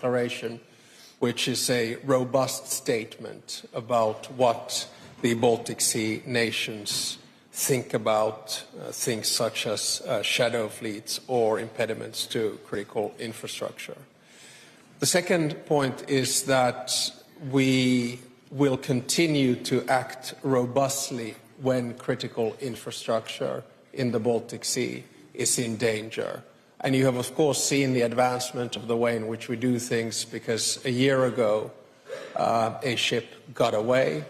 declaration, which is a robust statement about what the Baltic Sea nations think about things such as shadow fleets or impediments to critical infrastructure. The second point is that we will continue to act robustly when critical infrastructure in the Baltic Sea is in danger. And you have, of course, seen the advancement of the way in which we do things, because a year ago a ship got away.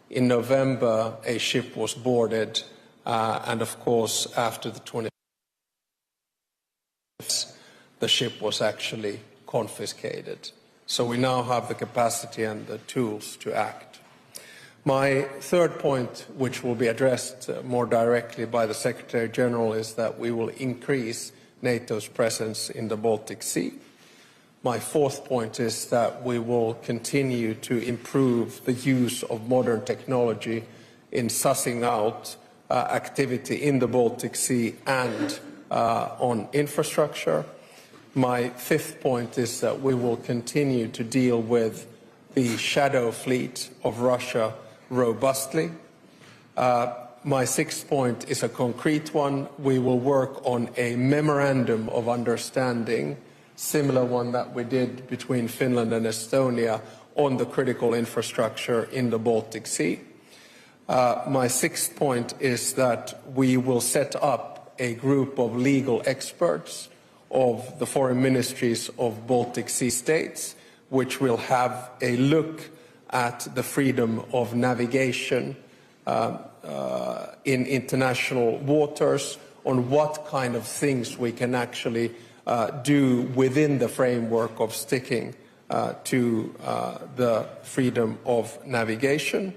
In November, a ship was boarded, and of course, after the 25th, the ship was actually confiscated. So we now have the capacity and the tools to act. My third point, which will be addressed more directly by the Secretary General, is that we will increase NATO's presence in the Baltic Sea. My fourth point is that we will continue to improve the use of modern technology in sussing out activity in the Baltic Sea and on infrastructure. My fifth point is that we will continue to deal with the shadow fleet of Russia robustly. My sixth point is a concrete one. We will work on a memorandum of understanding, similar one that we did between Finland and Estonia, on the critical infrastructure in the Baltic Sea. My sixth point is that we will set up a group of legal experts of the foreign ministries of Baltic Sea states, which will have a look at the freedom of navigation in international waters, on what kind of things we can actually do within the framework of sticking to the freedom of navigation.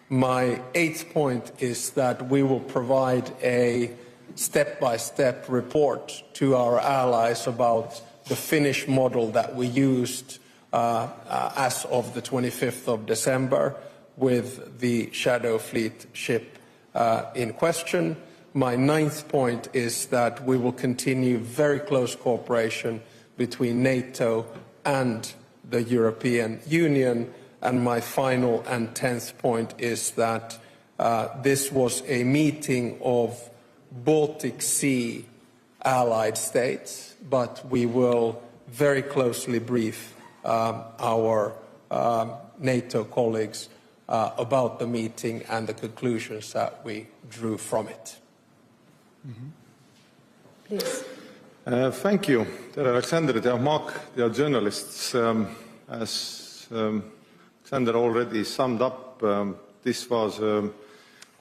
My eighth point is that we will provide a step-by-step report to our allies about the Finnish model that we used as of the 25th of December with the shadow fleet ship in question. My ninth point is that we will continue very close cooperation between NATO and the European Union. And my final and 10th point is that this was a meeting of Baltic Sea allied states, but we will very closely brief our NATO colleagues about the meeting and the conclusions that we drew from it. Please. Thank you, dear Alexander, dear Mark, dear journalists. As Alexander already summed up, this was a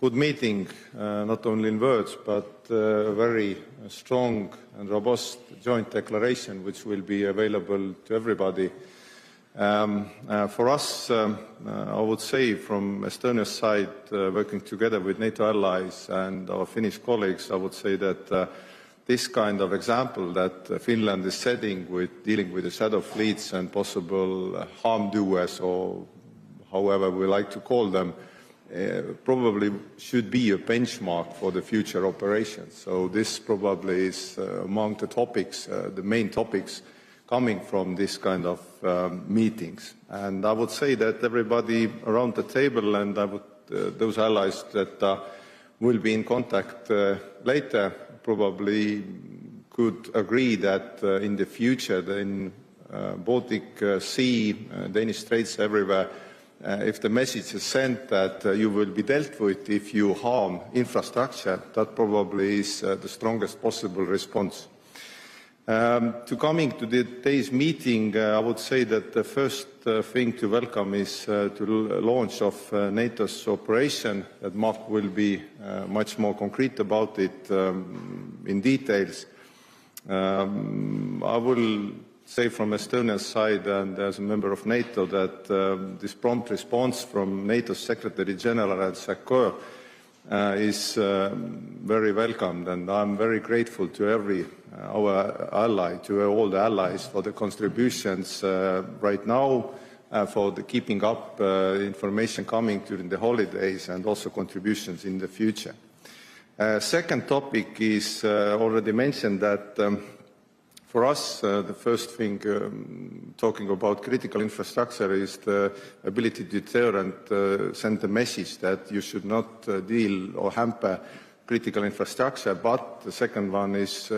good meeting, not only in words, but a very strong and robust joint declaration, which will be available to everybody. For us, I would say from Estonia's side, working together with NATO allies and our Finnish colleagues, I would say that this kind of example that Finland is setting with dealing with the shadow fleets and possible harm doers, or however we like to call them, probably should be a benchmark for the future operations. So this probably is among the topics, the main topics coming from this kind of meetings. And I would say that everybody around the table and those allies that will be in contact later probably could agree that in the future, in Baltic Sea, Danish Straits, everywhere, if the message is sent that you will be dealt with if you harm infrastructure, that probably is the strongest possible response. To coming to today's meeting, I would say that the first thing to welcome is the launch of NATO's operation, that Mark will be much more concrete about it in details. I will say from Estonia's side and as a member of NATO that this prompt response from NATO's Secretary General and SACEUR is very welcomed, and I'm very grateful to our ally, to all the allies for the contributions right now, for the keeping up information coming during the holidays, and also contributions in the future. Second topic is already mentioned that For us, the first thing, talking about critical infrastructure, is the ability to deter and send the message that you should not deal or hamper critical infrastructure, but the second one is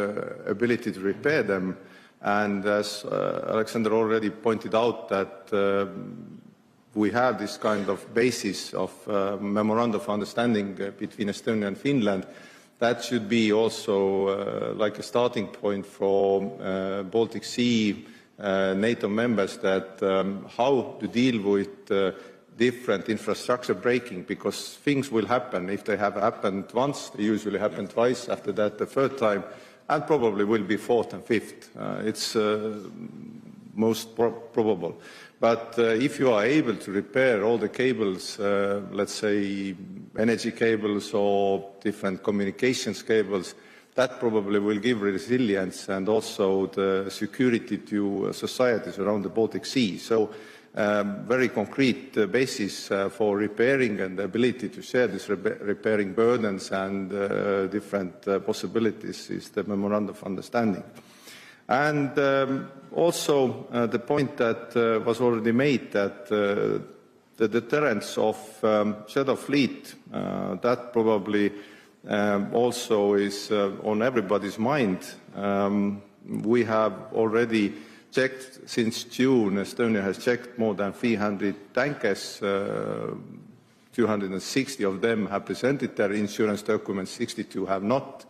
ability to repair them. And as Alexander already pointed out, that we have this kind of basis of memorandum of understanding between Estonia and Finland. That should be also like a starting point for Baltic Sea NATO members, that how to deal with different infrastructure breaking, because things will happen. If they have happened once, they usually happen twice, after that the third time, and probably will be fourth and fifth. It's most probable. But if you are able to repair all the cables, let's say energy cables or different communications cables, that probably will give resilience and also the security to societies around the Baltic Sea. So very concrete basis for repairing and the ability to share these repairing burdens and different possibilities is the memorandum of understanding. And also the point that was already made, that the deterrence of shadow fleet, that probably also is on everybody's mind. We have already checked since June. Estonia has checked more than 300 tankers. 260 of them have presented their insurance documents, 62 have not.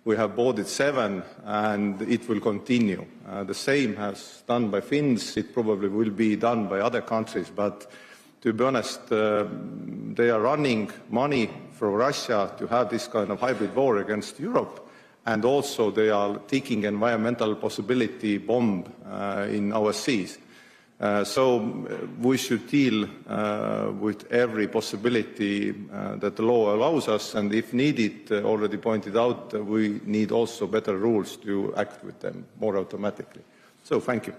We have boarded 7, and it will continue. The same has done by Finns. It probably will be done by other countries. But to be honest, they are running money from Russia to have this kind of hybrid war against Europe. And also they are taking environmental possibility bomb in our seas. So we should deal with every possibility that the law allows us, and if needed, already pointed out, we need also better rules to act with them more automatically. So thank you.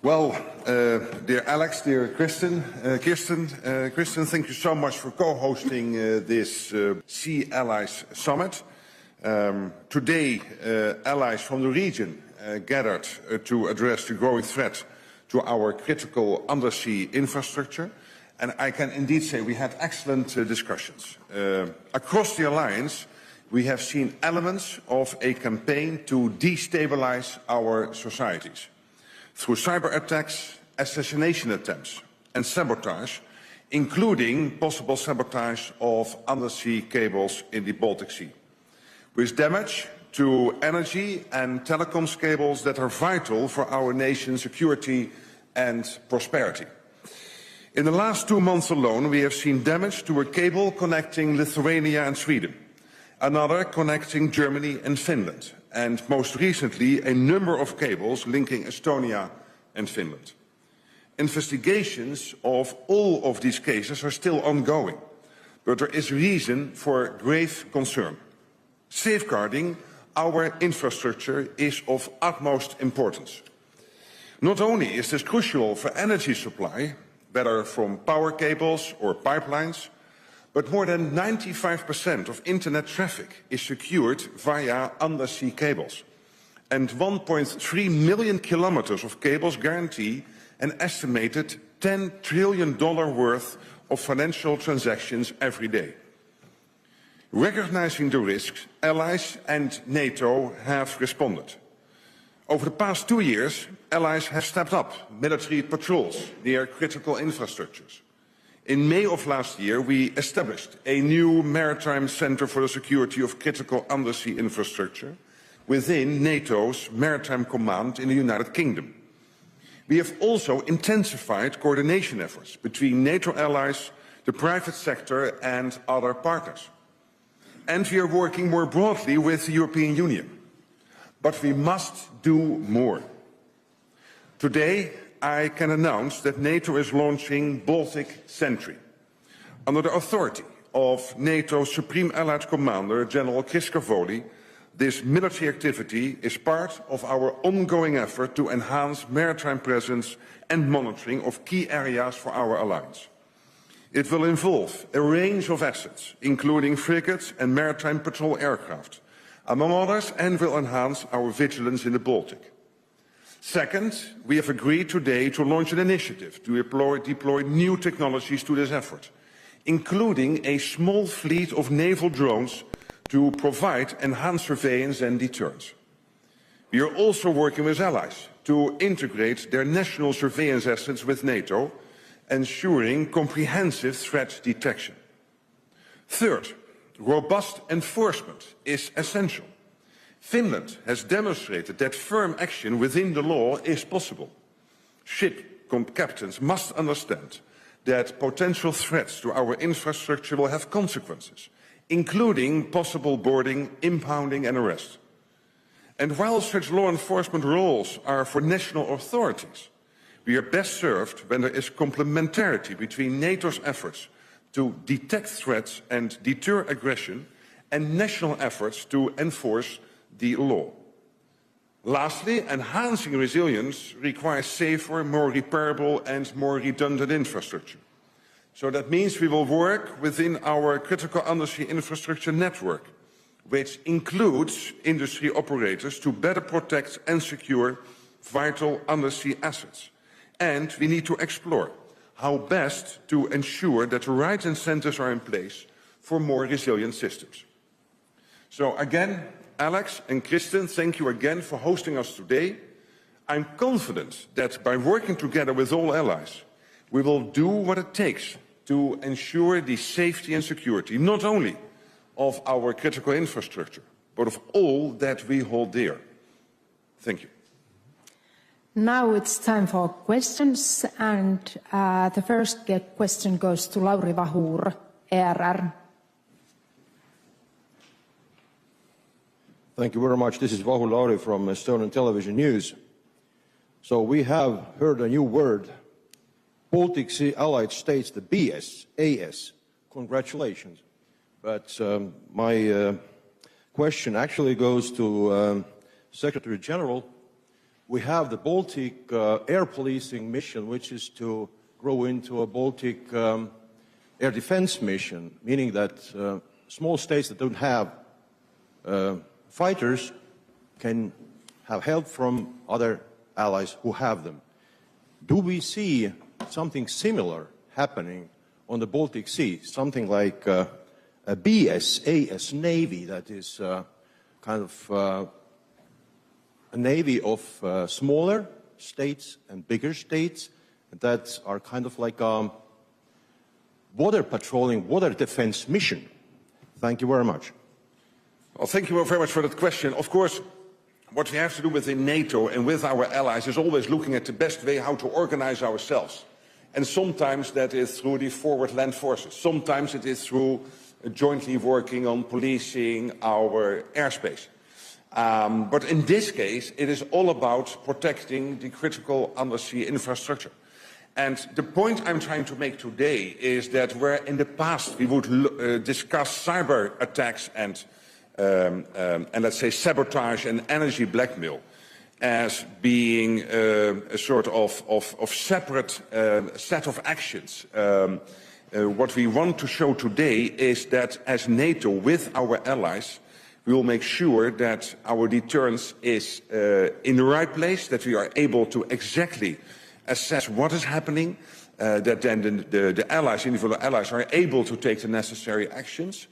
Well, dear Alex, dear Kristen, Kristen, thank you so much for co-hosting this Sea Allies Summit. Today, allies from the region gathered to address the growing threat to our critical undersea infrastructure. And I can indeed say we had excellent discussions. Across the alliance, we have seen elements of a campaign to destabilize our societies through cyber attacks, assassination attempts and sabotage, including possible sabotage of undersea cables in the Baltic Sea, with damage to energy and telecoms cables that are vital for our nation's security and prosperity. In the last 2 months alone, we have seen damage to a cable connecting Lithuania and Sweden, another connecting Germany and Finland, and most recently a number of cables linking Estonia and Finland. Investigations of all of these cases are still ongoing, but there is reason for grave concern. Safeguarding our infrastructure is of utmost importance. Not only is this crucial for energy supply, whether from power cables or pipelines, but more than 95% of internet traffic is secured via undersea cables. And 1.3 million kilometers of cables guarantee an estimated $10 trillion worth of financial transactions every day. Recognizing the risks, allies and NATO have responded. Over the past 2 years, allies have stepped up military patrols near critical infrastructures. In May of last year, we established a new maritime center for the security of critical undersea infrastructure within NATO's Maritime Command in the United Kingdom. We have also intensified coordination efforts between NATO allies, the private sector and other partners. And we are working more broadly with the European Union. But we must do more. Today, I can announce that NATO is launching Baltic Sentry. Under the authority of NATO's Supreme Allied Commander, General Kristen, this military activity is part of our ongoing effort to enhance maritime presence and monitoring of key areas for our alliance. It will involve a range of assets, including frigates and maritime patrol aircraft, among others, and will enhance our vigilance in the Baltic. Second, we have agreed today to launch an initiative to deploy new technologies to this effort, including a small fleet of naval drones to provide enhanced surveillance and deterrence. We are also working with allies to integrate their national surveillance assets with NATO, ensuring comprehensive threat detection. Third, robust enforcement is essential. Finland has demonstrated that firm action within the law is possible. Ship captains must understand that potential threats to our infrastructure will have consequences, including possible boarding, impounding and arrest. And while such law enforcement roles are for national authorities, we are best served when there is complementarity between NATO's efforts to detect threats and deter aggression and national efforts to enforce the law. Lastly, enhancing resilience requires safer, more repairable and more redundant infrastructure. So that means we will work within our critical undersea infrastructure network, which includes industry operators, to better protect and secure vital undersea assets. And we need to explore how best to ensure that the right incentives are in place for more resilient systems. So again, Alex and Kristen, thank you again for hosting us today. I'm confident that by working together with all allies, we will do what it takes to ensure the safety and security, not only of our critical infrastructure, but of all that we hold dear. Thank you. Now it's time for questions, and the first question goes to Lauri Vahur, ERR. Thank you very much. This is Vahur Lauri from Estonian Television News. So we have heard a new word, Baltic Sea Allied States, the BSAS. Congratulations. But my question actually goes to Secretary General. We have the Baltic air policing mission, which is to grow into a Baltic air defense mission, meaning that small states that don't have fighters can have help from other allies who have them. Do we see something similar happening on the Baltic Sea, something like a BSAS Navy that is kind of a navy of smaller states and bigger states that are kind of like a border patrolling, border defense mission? Thank you very much. Well, thank you very much for that question. Of course, what we have to do within NATO and with our allies is always looking at the best way how to organize ourselves. And sometimes that is through the forward land forces. Sometimes it is through jointly working on policing our airspace. But in this case, it is all about protecting the critical undersea infrastructure. And the point I'm trying to make today is that where in the past we would discuss cyber attacks and let's say sabotage and energy blackmail as being a sort of separate set of actions, what we want to show today is that as NATO, with our allies, we will make sure that our deterrence is in the right place, that we are able to exactly assess what is happening, that then the allies, individual allies, are able to take the necessary actions,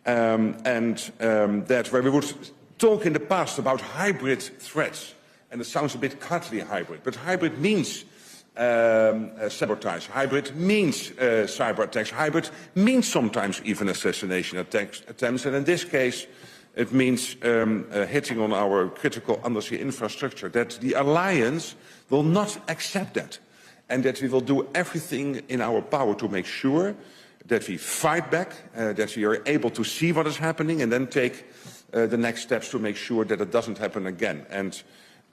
and that where we would talk in the past about hybrid threats, and it sounds a bit cuddly, hybrid, but hybrid means sabotage, hybrid means cyber attacks, hybrid means sometimes even assassination attempts, and in this case it means hitting on our critical undersea infrastructure, that the alliance will not accept that, and that we will do everything in our power to make sure that we fight back, that we are able to see what is happening and then take the next steps to make sure that it doesn't happen again. And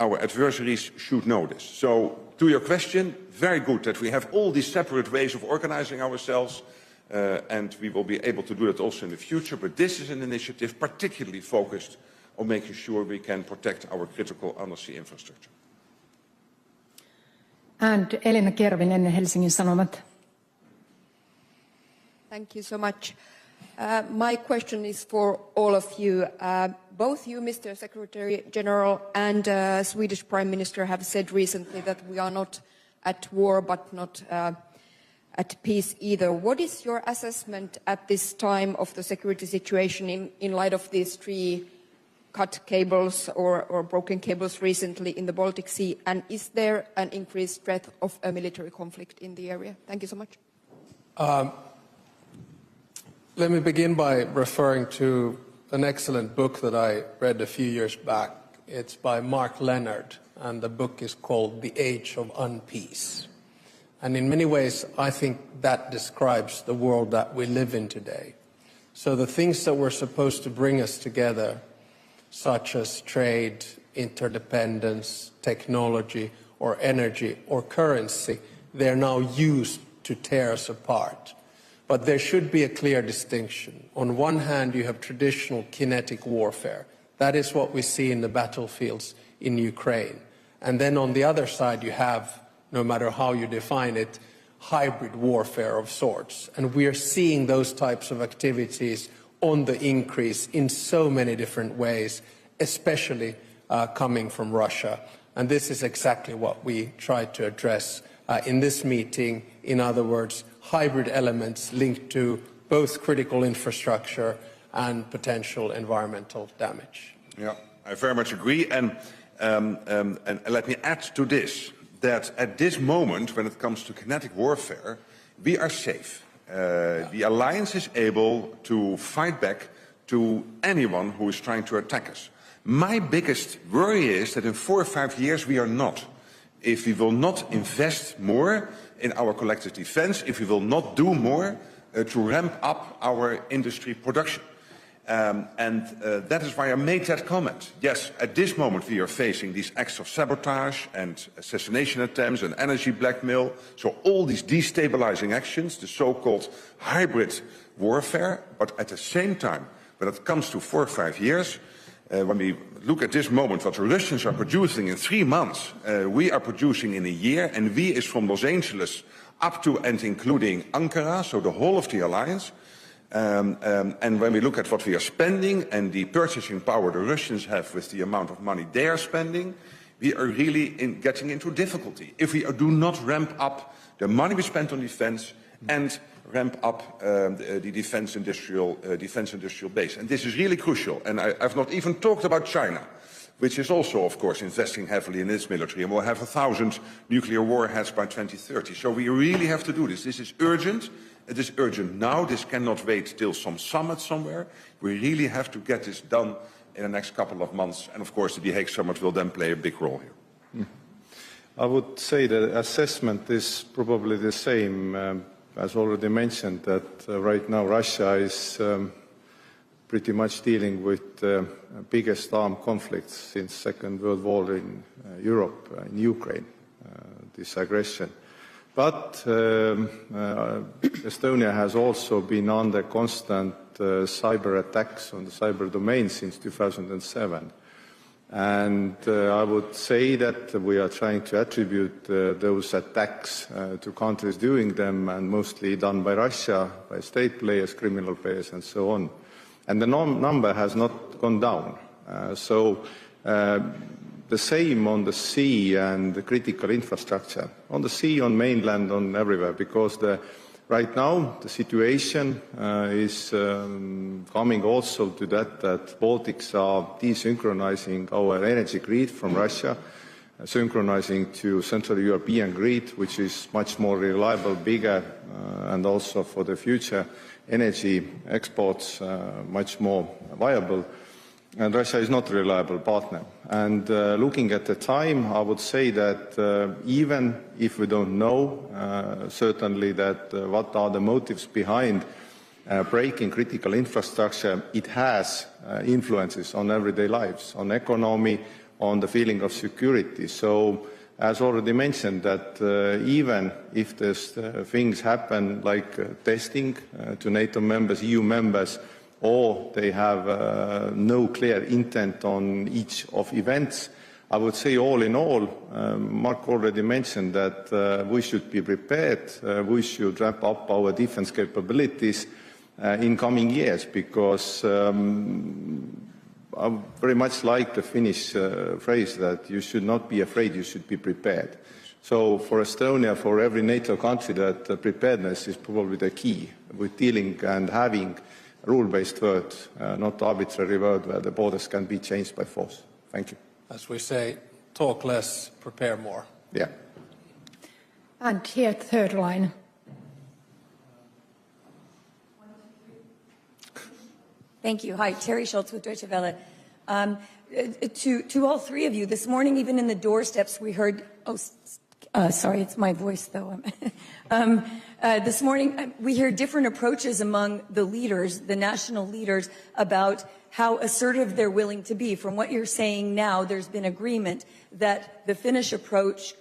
our adversaries should know this. So, to your question, very good that we have all these separate ways of organizing ourselves, and we will be able to do it also in the future. But this is an initiative particularly focused on making sure we can protect our critical undersea infrastructure. And Elina Kervinen, Helsingin Sanomat. Thank you so much. My question is for all of you. Both you, Mr. Secretary General, and Swedish Prime Minister have said recently that we are not at war but not at peace either. What is your assessment at this time of the security situation in light of these 3 cut cables or broken cables recently in the Baltic Sea? And is there an increased threat of a military conflict in the area? Thank you so much. Let me begin by referring to an excellent book that I read a few years back. It's by Mark Leonard, and the book is called The Age of Unpeace. And in many ways, I think that describes the world that we live in today. So the things that were supposed to bring us together, such as trade, interdependence, technology, or energy, or currency, they're now used to tear us apart. But there should be a clear distinction. On one hand, you have traditional kinetic warfare. That is what we see in the battlefields in Ukraine. And then on the other side, you have, no matter how you define it, hybrid warfare of sorts. And we are seeing those types of activities on the increase in so many different ways, especially coming from Russia. And this is exactly what we tried to address in this meeting. In other words, hybrid elements linked to both critical infrastructure and potential environmental damage. Yeah, I very much agree. And let me add to this, that at this moment, when it comes to kinetic warfare, we are safe. The alliance is able to fight back to anyone who is trying to attack us. My biggest worry is that in 4 or 5 years we are not. If we will not invest more in our collective defense, if we will not do more to ramp up our industry production. That is why I made that comment. Yes, at this moment we are facing these acts of sabotage and assassination attempts and energy blackmail. So all these destabilizing actions, the so-called hybrid warfare. But at the same time, when it comes to 4 or 5 years, when we look at this moment, what the Russians are producing in 3 months, we are producing in a year, and we is from Los Angeles up to and including Ankara, so the whole of the alliance. And when we look at what we are spending and the purchasing power the Russians have with the amount of money they are spending, we are really getting into difficulty if we do not ramp up the money we spend on defense and ramp up the defense industrial base. And this is really crucial. And I've not even talked about China, which is also, of course, investing heavily in its military and will have 1,000 nuclear warheads by 2030. So we really have to do this. This is urgent. It is urgent now. This cannot wait till some summit somewhere. We really have to get this done in the next couple of months. And, of course, the Hague summit will then play a big role here. I would say the assessment is probably the same. As already mentioned, that right now Russia is pretty much dealing with the biggest armed conflicts since Second World War in Europe, in Ukraine, this aggression. But Estonia has also been under constant cyber attacks on the cyber domain since 2007. And I would say that we are trying to attribute those attacks to countries doing them, and mostly done by Russia, by state players, criminal players, and so on. And the number has not gone down. The same on the sea and the critical infrastructure. On the sea, on mainland, on everywhere, because right now the situation is coming also to that Baltics are desynchronizing our energy grid from Russia, synchronizing to Central European grid, which is much more reliable, bigger, and also for the future energy exports much more viable. And Russia is not a reliable partner. And looking at the time, I would say that even if we don't know certainly that what are the motives behind breaking critical infrastructure, it has influences on everyday lives, on economy, on the feeling of security. So, as already mentioned, that even if these things happen like testing to NATO members, EU members, or they have no clear intent on each of events, I would say all in all, Mark already mentioned that we should be prepared, we should ramp up our defense capabilities, in coming years, because I very much like the Finnish phrase that you should not be afraid, you should be prepared. So for Estonia, for every NATO country, that preparedness is probably the key with dealing and having a rule-based word, not arbitrary word where the borders can be changed by force. Thank you. As we say, talk less, prepare more. Yeah. And here, third line. Thank you. Hi, Terry Schultz with Deutsche Welle. To all three of you, this morning, even in the doorsteps, we heard, sorry, it's my voice, though. This morning, we heard different approaches among the leaders, the national leaders, about how assertive they're willing to be. From what you're saying now, there's been agreement that the Finnish approach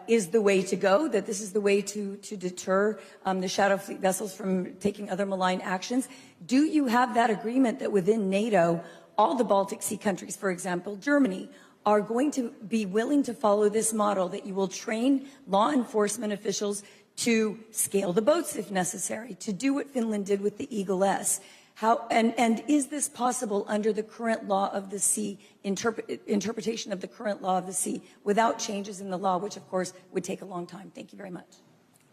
is the way to go, that this is the way to deter the shadow fleet vessels from taking other malign actions. Do you have that agreement that within NATO, all the Baltic Sea countries, for example, Germany, are going to be willing to follow this model, that you will train law enforcement officials to scale the boats if necessary, to do what Finland did with the Eagle S? And is this possible under the current law of the sea, interpretation of the current law of the sea, without changes in the law, which of course would take a long time? Thank you very much.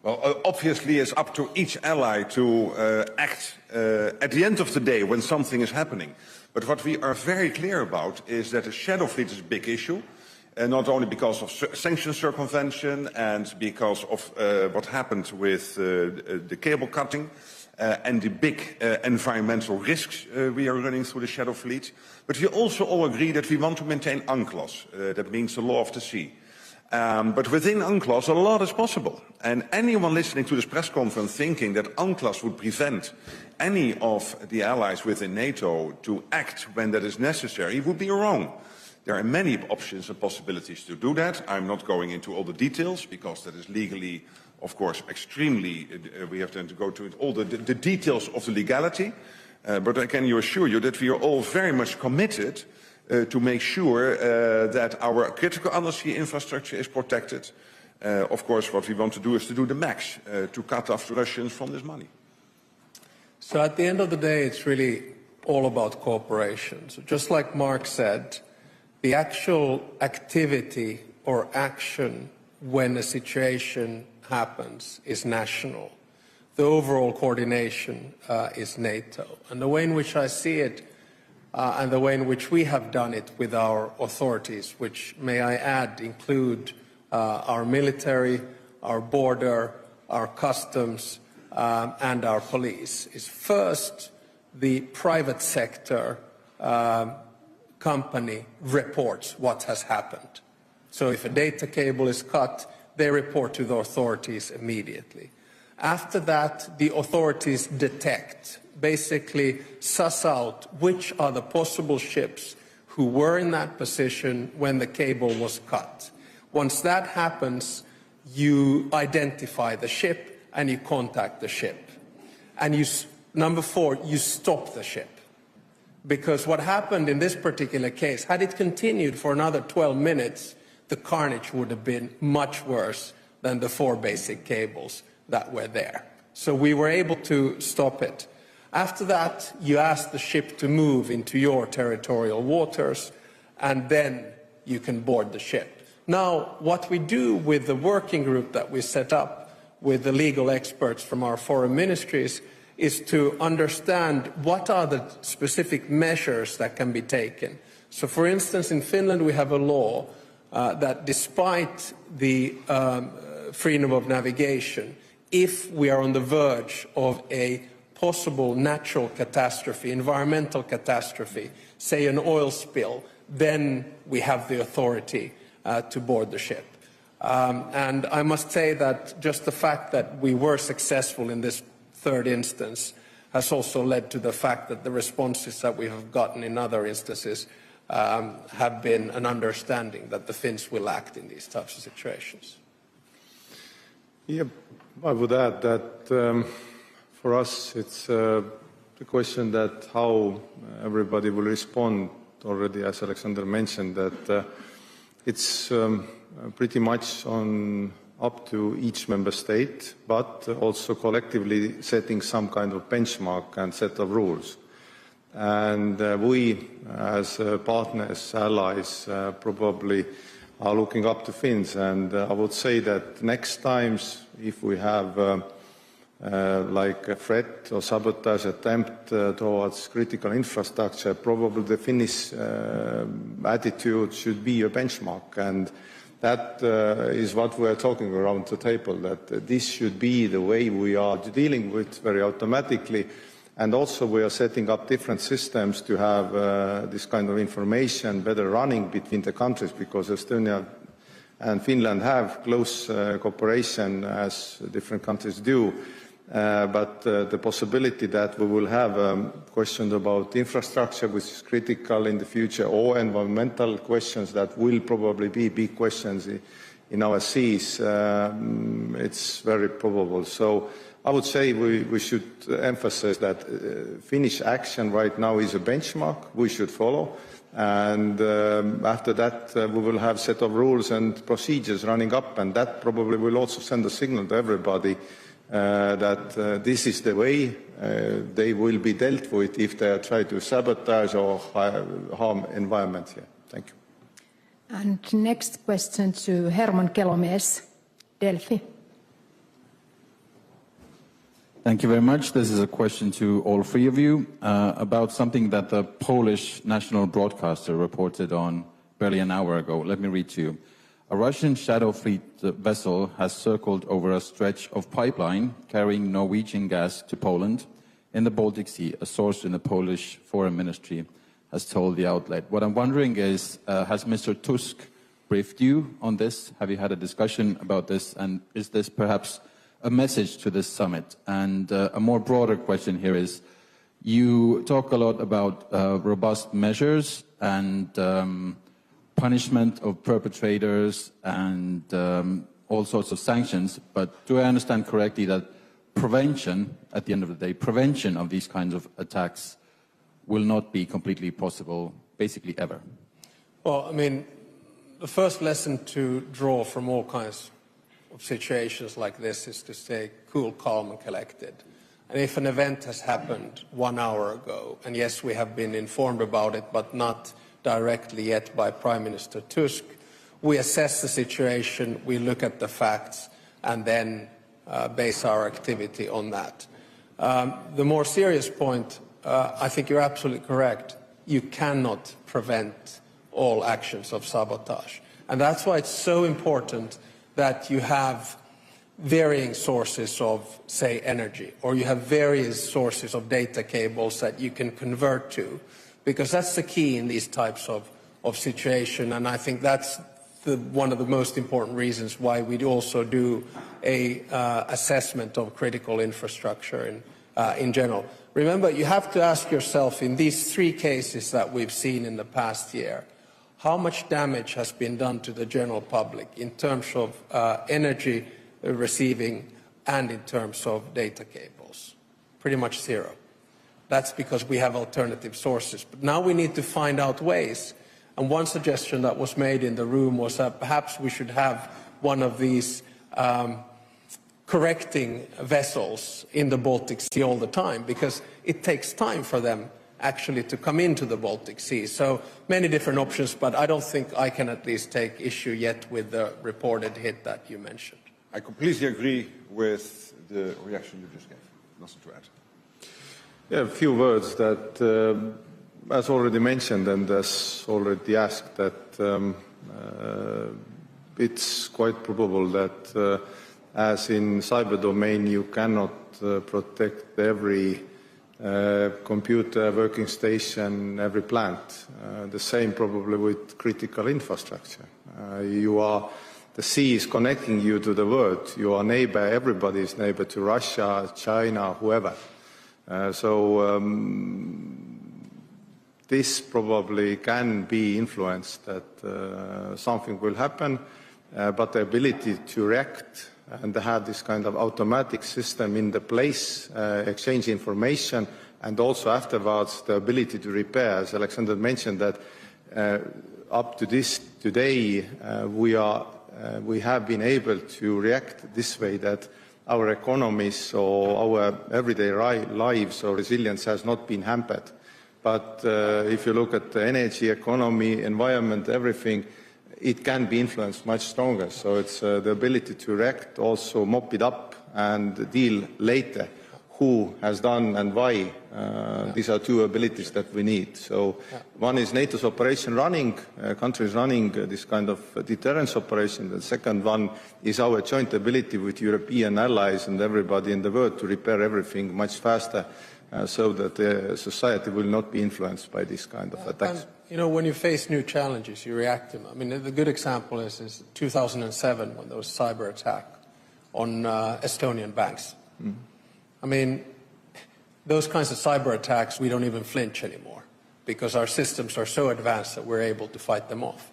Well, obviously it's up to each ally to act at the end of the day when something is happening. But what we are very clear about is that the shadow fleet is a big issue, not only because of sanctions circumvention and because of what happened with the cable cutting, and the big environmental risks we are running through the shadow fleet. But we also all agree that we want to maintain UNCLOS, that means the law of the sea. But within UNCLOS a lot is possible. And anyone listening to this press conference thinking that UNCLOS would prevent any of the allies within NATO to act when that is necessary would be wrong. There are many options and possibilities to do that. I'm not going into all the details because that is legally, of course, extremely, we have to go to all the details of the legality. But I can assure you that we are all very much committed to make sure that our critical undersea infrastructure is protected. Of course, what we want to do is to do the max to cut off the Russians from this money. So at the end of the day, it's really all about cooperation. So just like Mark said, the actual activity or action when a situation happens is national. The overall coordination is NATO. And the way in which I see it, and the way in which we have done it with our authorities, which, may I add, include our military, our border, our customs, and our police, is first the private sector company reports what has happened. So if a data cable is cut, they report to the authorities immediately. After that, the authorities detect, basically suss out which are the possible ships who were in that position when the cable was cut. Once that happens, you identify the ship and you contact the ship. And number 4, you stop the ship. Because what happened in this particular case, had it continued for another 12 minutes, the carnage would have been much worse than the 4 basic cables that were there. So we were able to stop it. After that, you ask the ship to move into your territorial waters, and then you can board the ship. Now, what we do with the working group that we set up with the legal experts from our foreign ministries is to understand what are the specific measures that can be taken. So, for instance, in Finland we have a law that despite the freedom of navigation, if we are on the verge of a possible natural catastrophe, environmental catastrophe, say an oil spill, then we have the authority to board the ship. And I must say that just the fact that we were successful in this third instance has also led to the fact that the responses that we have gotten in other instances have been an understanding that the Finns will act in these types of situations. Yeah, I would add that for us it's the question that how everybody will respond. Already, as Alexander mentioned, that it's pretty much on up to each member state, but also collectively setting some kind of benchmark and set of rules. And we, as partners, allies, probably are looking up to Finns. And I would say that next times, if we have like a threat or sabotage attempt towards critical infrastructure, probably the Finnish attitude should be a benchmark. And that is what we are talking around the table, that this should be the way we are dealing with very automatically. And also we are setting up different systems to have this kind of information better running between the countries, because Estonia and Finland have close cooperation, as different countries do. But the possibility that we will have questions about infrastructure, which is critical in the future, or environmental questions that will probably be big questions in our seas, it's very probable. So I would say we should emphasize that Finnish action right now is a benchmark we should follow. And after that, we will have a set of rules and procedures running up, and that probably will also send a signal to everybody that this is the way they will be dealt with if they try to sabotage or harm environment here. Thank you. And next question to Herman Kelomies, Delphi. Thank you very much. This is a question to all three of you about something that the Polish national broadcaster reported on barely an hour ago. Let me read to you. A Russian Shadow Fleet vessel has circled over a stretch of pipeline carrying Norwegian gas to Poland in the Baltic Sea, a source in the Polish Foreign Ministry has told the outlet. What I'm wondering is, has Mr. Tusk briefed you on this? Have you had a discussion about this? And is this perhaps a message to this summit? And a more broader question here is, you talk a lot about robust measures and punishment of perpetrators and all sorts of sanctions, but do I understand correctly that prevention, at the end of the day, prevention of these kinds of attacks will not be completely possible, basically ever? Well, I mean, the first lesson to draw from all kinds of situations like this is to stay cool, calm and collected. And if an event has happened 1 hour ago, and yes, we have been informed about it, but not directly yet by Prime Minister Tusk, we assess the situation, we look at the facts, and then base our activity on that. The more serious point, I think you're absolutely correct. You cannot prevent all actions of sabotage. And that's why it's so important that you have varying sources of, say, energy, or you have various sources of data cables that you can convert to, because that's the key in these types of situation. And I think that's one of the most important reasons why we also do a assessment of critical infrastructure in general. Remember, you have to ask yourself, in these 3 cases that we've seen in the past year, how much damage has been done to the general public in terms of energy receiving and in terms of data cables? Pretty much zero. That's because we have alternative sources. But now we need to find out ways. And one suggestion that was made in the room was that perhaps we should have one of these correcting vessels in the Baltic Sea all the time, because it takes time for them actually to come into the Baltic Sea. So many different options, but I don't think I can at least take issue yet with the reported hit that you mentioned. I completely agree with the reaction you just gave. Nothing to add. Yeah, a few words that, as already mentioned and as already asked, that it's quite probable that as in cyber domain you cannot protect every computer, working station, every plant. The same probably with critical infrastructure. The sea is connecting you to the world. You are neighbor, everybody is neighbor to Russia, China, whoever. This probably can be influenced that something will happen, but the ability to react and to have this kind of automatic system in the place, exchange information, and also afterwards the ability to repair. As Alexander mentioned, that up to this today we are we have been able to react this way, that our economies or our everyday lives or resilience has not been hampered. But if you look at the energy, economy, environment, everything, it can be influenced much stronger. So it's the ability to react, also mop it up and deal later. Who has done and why. These are two abilities that we need. So one is NATO's operation running, countries running this kind of deterrence operation. The second one is our joint ability with European allies and everybody in the world to repair everything much faster so that the society will not be influenced by this kind of attacks. And, you know, when you face new challenges, you react to them. I mean, the good example is 2007 when there was a cyber attack on Estonian banks. I mean, those kinds of cyber attacks, we don't even flinch anymore because our systems are so advanced that we're able to fight them off.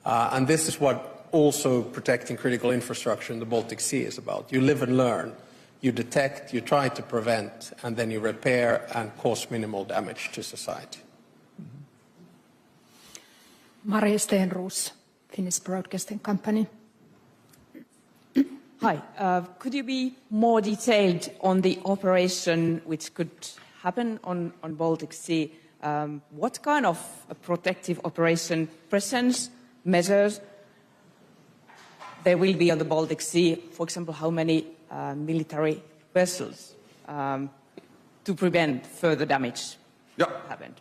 And this is what also protecting critical infrastructure in the Baltic Sea is about. You live and learn. You detect, you try to prevent, and then you repair and cause minimal damage to society. Marie Stenroos, Finnish Broadcasting Company. Hi. Could you be more detailed on the operation which could happen on Baltic Sea? What kind of a protective operation, presence, measures there will be on the Baltic Sea? For example, how many military vessels to prevent further damage happened?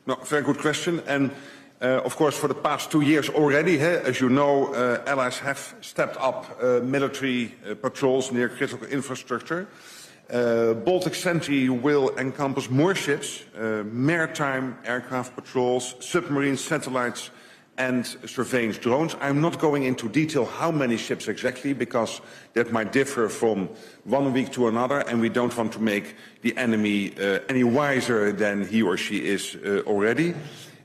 No, very good question. And of course, for the past 2 years already, as you know, allies have stepped up military patrols near critical infrastructure. Baltic Sentry will encompass more ships, maritime aircraft patrols, submarine satellites and surveillance drones. I'm not going into detail how many ships exactly, because that might differ from 1 week to another, and we don't want to make the enemy any wiser than he or she is already.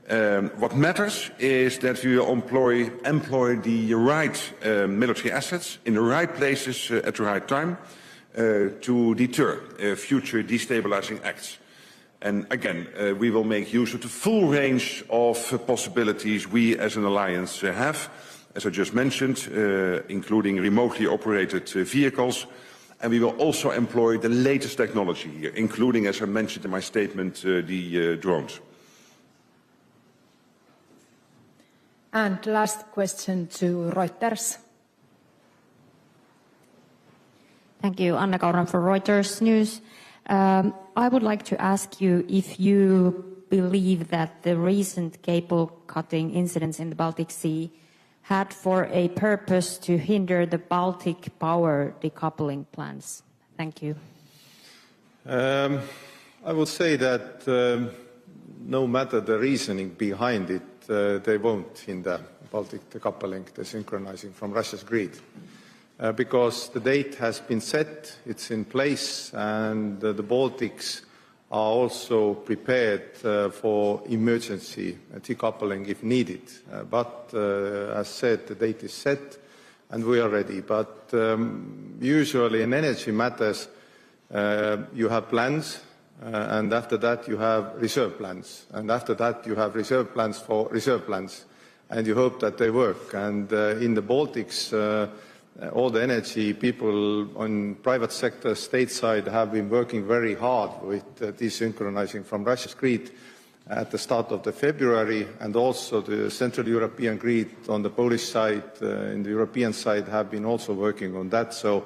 What matters is that we will employ the right military assets in the right places at the right time to deter future destabilizing acts. And again, we will make use of the full range of possibilities we as an alliance have, as I just mentioned, including remotely operated vehicles. And we will also employ the latest technology here, including, as I mentioned in my statement, the drones. And last question to Reuters. Thank you. Anna Kauran for Reuters News. I would like to ask you if you believe that the recent cable cutting incidents in the Baltic Sea had for a purpose to hinder the Baltic power decoupling plans. Thank you. I would say that no matter the reasoning behind it, they won't hinder Baltic decoupling, the synchronizing from Russia's grid. Because the date has been set, it's in place, and the Baltics are also prepared for emergency decoupling if needed. But as said, the date is set and we are ready. But usually in energy matters, you have plans, and after that you have reserve plans, and after that you have reserve plans for reserve plans, and you hope that they work. And in the Baltics, all the energy people on private sector, state side, have been working very hard with desynchronizing from Russia's grid at the start of February, and also the Central European grid on the Polish side, in the European side, have been also working on that. So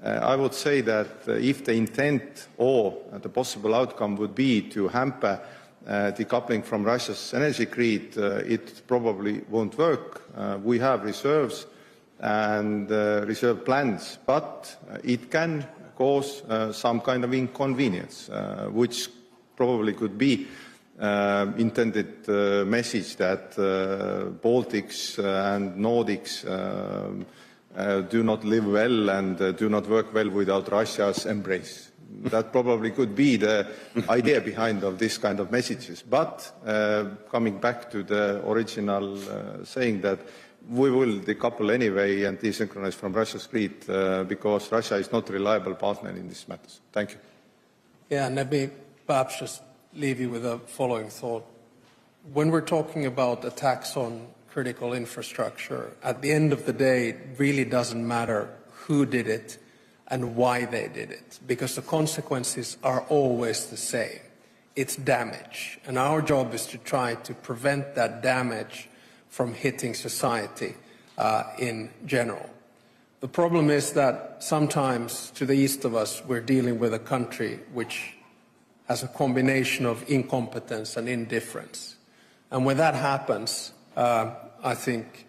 I would say that if the intent or the possible outcome would be to hamper decoupling from Russia's energy grid, it probably won't work. We have reserves and reserve plans, but it can cause some kind of inconvenience, which probably could be intended message that Baltics and Nordics do not live well and do not work well without Russia's embrace. That probably could be the idea behind of this kind of messages. But coming back to the original saying that we will decouple anyway and desynchronize from Russia's grid because Russia is not a reliable partner in these matters. Thank you. Yeah, and let me perhaps just leave you with a following thought. When we're talking about attacks on critical infrastructure, at the end of the day, it really doesn't matter who did it and why they did it, because the consequences are always the same. It's damage, and our job is to try to prevent that damage from hitting society in general. The problem is that sometimes to the east of us we're dealing with a country which has a combination of incompetence and indifference. And when that happens, I think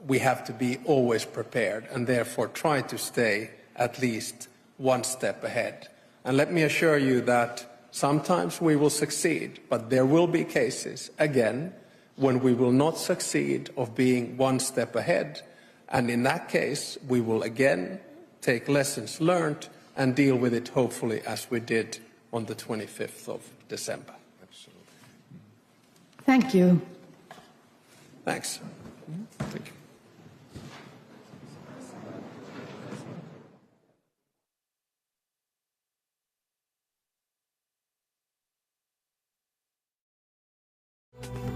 we have to be always prepared and therefore try to stay at least one step ahead. And let me assure you that sometimes we will succeed, but there will be cases, again, when we will not succeed of being one step ahead. And in that case, we will again take lessons learned and deal with it, hopefully, as we did on the 25th of December. Absolutely. Thank you. Thanks. Thank you.